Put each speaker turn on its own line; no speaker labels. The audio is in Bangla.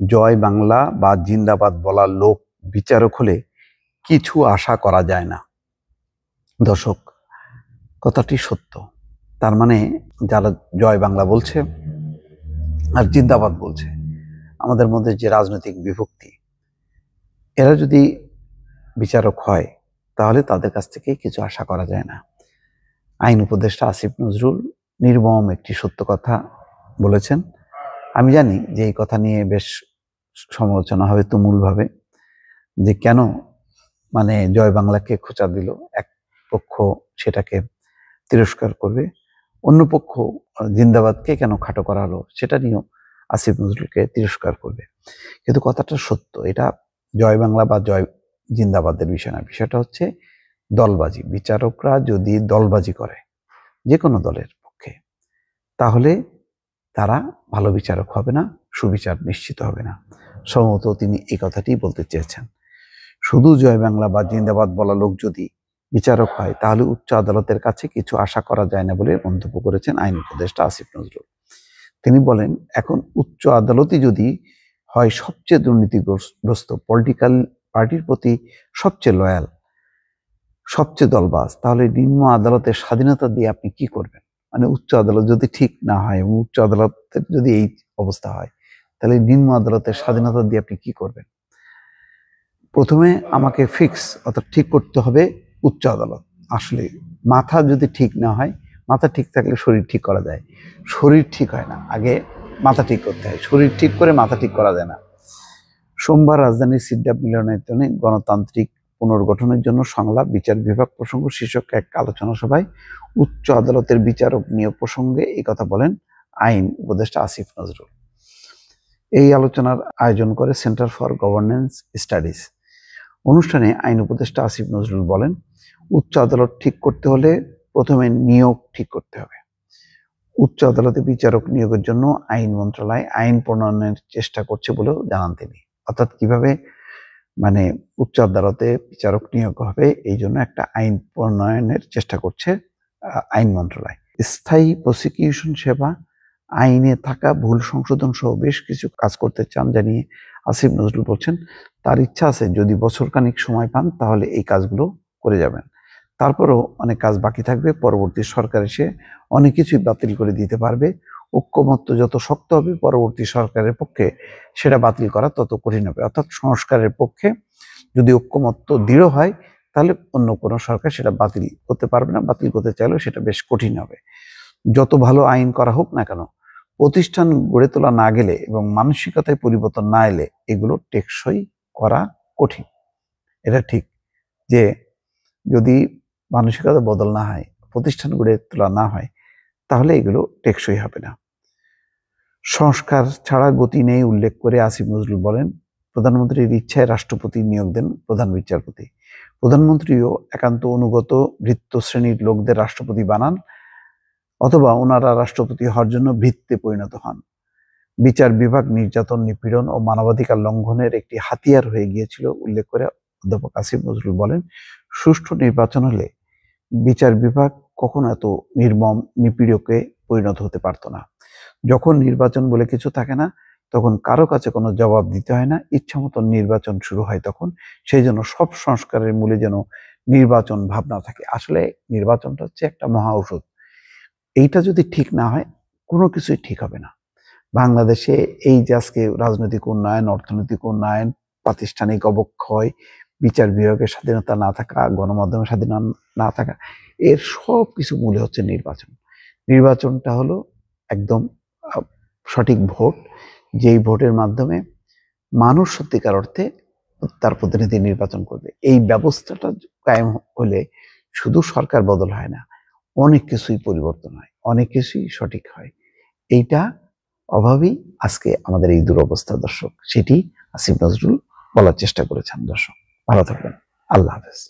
জয় বাংলা বা জিন্দাবাদ বলা লোক বিচারক হলে কিছু আশা করা যায় না। দর্শক, কথাটি সত্য। তার মানে যারা জয় বাংলা বলছে আর জিন্দাবাদ বলছে, আমাদের মধ্যে যে রাজনৈতিক বিভক্তি, এরা যদি বিচারক হয় তাহলে তাদের কাছ থেকে কিছু আশা করা যায় না। আইন উপদেষ্টা আসিফ নজরুল নির্মম একটি সত্য কথা বলেছেন। আমি জানি যে এই কথা নিয়ে বেশ সমালোচনা হবে তুমুলভাবে, যে কেন জয় বাংলাকে খোঁচা দিল, এক পক্ষ সেটাকে তিরস্কার করবে, অন্য পক্ষ জিন্দাবাদকে কেন খাটো করা হলো সেটা নিয়েও আসিফ নজরুলকে তিরস্কার করবে। কিন্তু কথাটা সত্য, এটা জয় বাংলা বা জয় জিন্দাবাদের বিষয় না। বিষয়টা হচ্ছে দলবাজি। বিচারকরা যদি দলবাজি করে যে কোনো দলের পক্ষে, তাহলে তারা ভালো বিচারক হবে না, সুবিচার নিশ্চিত হবে না। সম্ভবত তিনি এই কথাটি বলতে চেয়েছেন। শুধু জয় বাংলা বা জিন্দাবাদ বলা লোক যদি বিচারক হয় তাহলে উচ্চ আদালতের কাছে কিছু আশা করা যায় না বলে মন্তব্য করেছেন আইন উপদেষ্টা আসিফ নজরুল। তিনি বলেন, এখন উচ্চ আদালতই যদি হয় সবচেয়ে দুর্নীতিগ্রস্ত পলিটিক্যাল পার্টির প্রতি সবচেয়ে লয়াল, সবচেয়ে দলবাজ, তাহলে নিম্ন আদালতের স্বাধীনতা দিয়ে আপনি কি করবেন? উচ্চ আদালত যদি ঠিক না হয় এবং উচ্চ আদালতের যদি এই অবস্থা হয়, তাহলে নিম্ন আদালতের স্বাধীনতা দিয়ে আপনি কি করবেন? প্রথমে আমাকে ফিক্স অর্থাৎ ঠিক করতে হবে উচ্চ আদালত। আসলে মাথা যদি ঠিক না হয়, মাথা ঠিক থাকলে শরীর ঠিক করা যায়, শরীর ঠিক হয় না, আগে মাথা ঠিক করতে হয়। শরীর ঠিক করে মাথা ঠিক করা যায় না। সোমবার রাজধানীর সিডাপ মিলনায়তনে গণতান্ত্রিক পুনর্গঠনের জন্য সংলাপ বিচার বিভাগ প্রসঙ্গ শীর্ষক এক আলোচনা সভায় উচ্চ আদালতের বিচারক নিয়োগ প্রসঙ্গে এই কথা বলেন আইন উপদেষ্টা আসিফ নজরুল। এই আলোচনার আয়োজন করে সেন্টার ফর গভর্নেন্স স্টাডিজ। অনুষ্ঠানে আইন উপদেষ্টা আসিফ নজরুল বলেন, উচ্চ আদালত ঠিক করতে হলে প্রথমে নিয়োগ ঠিক করতে হবে। উচ্চ আদালতে বিচারক নিয়োগের জন্য আইন মন্ত্রণালয় আইন প্রণয়নের চেষ্টা করছে বলেও জানান তিনি। অর্থাৎ কিভাবে উচ্চ আদালতে বিচারক নিয়োগ হবে, এই জন্য একটা আইন প্রণয়নের চেষ্টা করছে আইন মন্ত্রণালয়। স্থায়ী প্রসিকিউশন সেবা, আইনে থাকা ভুল সংশোধন সহ বেশ কিছু কাজ করতে চান জানিয়ে আসিফ নজরুল বলছেন, তার ইচ্ছা আছে যদি বছরখানিক সময় পান তাহলে এই কাজগুলো করে যাবেন। তারপরও অনেক কাজ বাকি থাকবে। পরবর্তী সরকার এসে অনেক কিছুই বাতিল করে দিতে পারবে। ঐক্যমত্য যত শক্ত হবে পরবর্তী সরকারের পক্ষে সেটা বাতিল করা তত কঠিন হবে। অর্থাৎ সংস্কারের পক্ষে যদি ঐক্যমত্য দৃঢ় হয় তাহলে অন্য কোনো সরকার সেটা বাতিল করতে পারবে না, বাতিল করতে চাইলেও সেটা বেশ কঠিন হবে। যত ভালো আইন করা হোক না কেন, প্রতিষ্ঠান গড়ে তোলা না গেলে এবং মানসিকতায় পরিবর্তন না এলে এগুলো টেকসই করা কঠিন। এটা ঠিক যে যদি মানসিকতা বদল না হয়, প্রতিষ্ঠান গড়ে তোলা না হয়, তাহলে এগুলো টেকসই হবে না। সংস্কার ছাড়া গতি নেই উল্লেখ করে আসিফ নজরুল বলেন, প্রধানমন্ত্রীর ইচ্ছায় রাষ্ট্রপতি নিয়োগ দেন প্রধান বিচারপতি। প্রধানমন্ত্রীও একান্ত অনুগত ভৃত্য শ্রেণীর লোকদের রাষ্ট্রপতি বানান অথবা ওনারা রাষ্ট্রপতি হওয়ার জন্য ভৃত্যে পরিণত হন। বিচার বিভাগ নির্যাতন, নিপীড়ন ও মানবাধিকার লঙ্ঘনের একটি হাতিয়ার হয়ে গিয়েছিল উল্লেখ করে অধ্যাপক আসিফ নজরুল বলেন, সুষ্ঠু নির্বাচন হলে বিচার বিভাগ কখনো এত নির্মম নিপীড়কে পরিণত হতে পারত না। যখন নির্বাচন বলে কিছু থাকে না, তখন কারো কাছে কোনো জবাব দিতে হয় না, ইচ্ছা মতন নির্বাচন শুরু হয় তখন। সেই জন্য সব সংস্কারের মূলে যেন নির্বাচন ভাবনা থাকে। আসলে নির্বাচনটা হচ্ছে একটা মহা ঔষধ। এইটা যদি ঠিক না হয় কোনো কিছুই ঠিক হবে না। বাংলাদেশে এই যে আজকে রাজনৈতিক উন্নয়ন, অর্থনৈতিক উন্নয়ন, প্রাতিষ্ঠানিক অবক্ষয়, বিচার বিভাগের স্বাধীনতা না থাকা, গণমাধ্যমের স্বাধীনতা না থাকা, এর সব কিছু মূলে হচ্ছে নির্বাচন। নির্বাচনটা হলো একদম সঠিক ভোট, যেই ভোটের মাধ্যমে মানুষ সত্যিকার অর্থে তার প্রতিনিধি নির্বাচন করবে। এই ব্যবস্থাটা কায়েম হলে শুধু সরকার বদল হয় না, অনেক কিছুই পরিবর্তন হয়, অনেক কিছুই সঠিক হয়। এইটা অভাবই আজকে আমাদের এই দুরবস্থা দর্শক। সেটি আসিফ নজরুল বলার চেষ্টা করেছেন। দর্শক ভালো থাকবেন। আল্লাহ হাফেজ।